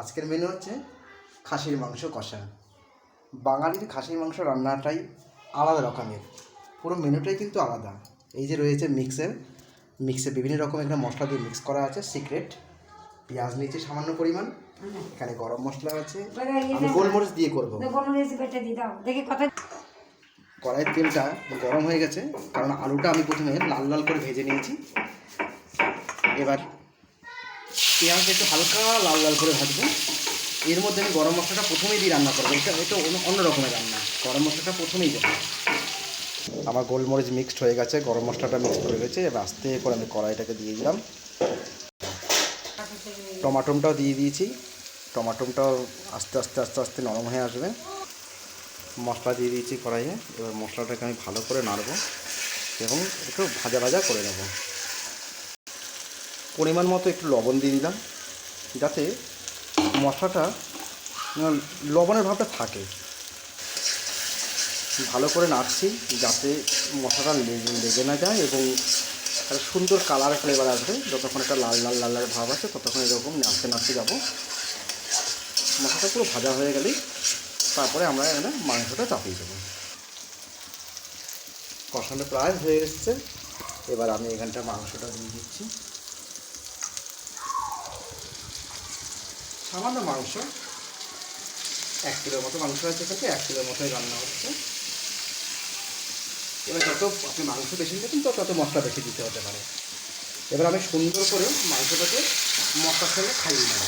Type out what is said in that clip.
আজকের মেনু হচ্ছে খাসির মাংস কষা। বাঙালির খাসির মাংস রান্নাটাই আলাদা রকমের, পুরো মেনুটাই কিন্তু আলাদা। এই যে রয়েছে মিক্সে বিভিন্ন রকম এখানে মশলা দিয়ে মিক্স করা আছে, সিক্রেট। পেঁয়াজ নিয়েছি সামান্য পরিমাণ, এখানে গরম মশলা আছে, আমি গোলমরিচ দিয়ে করবো। কড়াইয়ের তেলটা গরম হয়ে গেছে, কারণ আলুটা আমি প্রথমে লাল লাল করে ভেজে নিয়েছি। এবার পেঁয়াজটা একটু হালকা লাল লাল করে ভাজবো। এর মধ্যে আমি গরম মশলাটা প্রথমেই দিয়ে রান্না করবো, এটা অন্য রকমের রান্না। গরম মশলাটা প্রথমেই দেবো। আমার গোলমরিচ মিক্সড হয়ে গেছে, গরম মশলাটা মিক্সড হয়ে গেছে। এবার আস্তে করে আমি কড়াইটাকে দিয়ে দিলাম। টমাটোমটাও দিয়ে দিয়েছি, টমাটোমটাও আস্তে আস্তে আস্তে আস্তে নরম হয়ে আসবে। মশলা দিয়ে দিয়েছি কড়াইয়ে। এবার মশলাটাকে আমি ভালো করে নাড়বো এবং একটু ভাজা ভাজা করে নেব। পরিমাণ মতো একটু লবণ দিয়ে দিলাম, যাতে মশলাটা লবণের ভাবটা থাকে। ভালো করে নাড়ছি যাতে মশলাটা লেগে না যায় এবং একটা সুন্দর কালার ফ্লেভার আসবে। যতক্ষণ একটা লাল লাল লাল লাল ভাব আছে ততক্ষণ এরকম নাড়তে নাড়তে যাবো। মশলাটা পুরো ভাজা হয়ে গেলেই তারপরে আমরা এখানে মাংসটা চাপিয়ে দেবো। কষানো প্রায় হয়ে এসছে। এবার আমি এখানটা মাংসটা দিয়ে দিচ্ছি। সামান্য মাংস, 1 কিলোর মতো মাংস আছে, এখানে 1 কিলোর মতোই রান্না হচ্ছে। এবার যত আপনি মাংস বেশি দেবেন তত মশলা বেশি দিতে হতে পারে। এবার আমি সুন্দর করে মাংসটাকে মশলার সঙ্গে খাইয়ে নেব।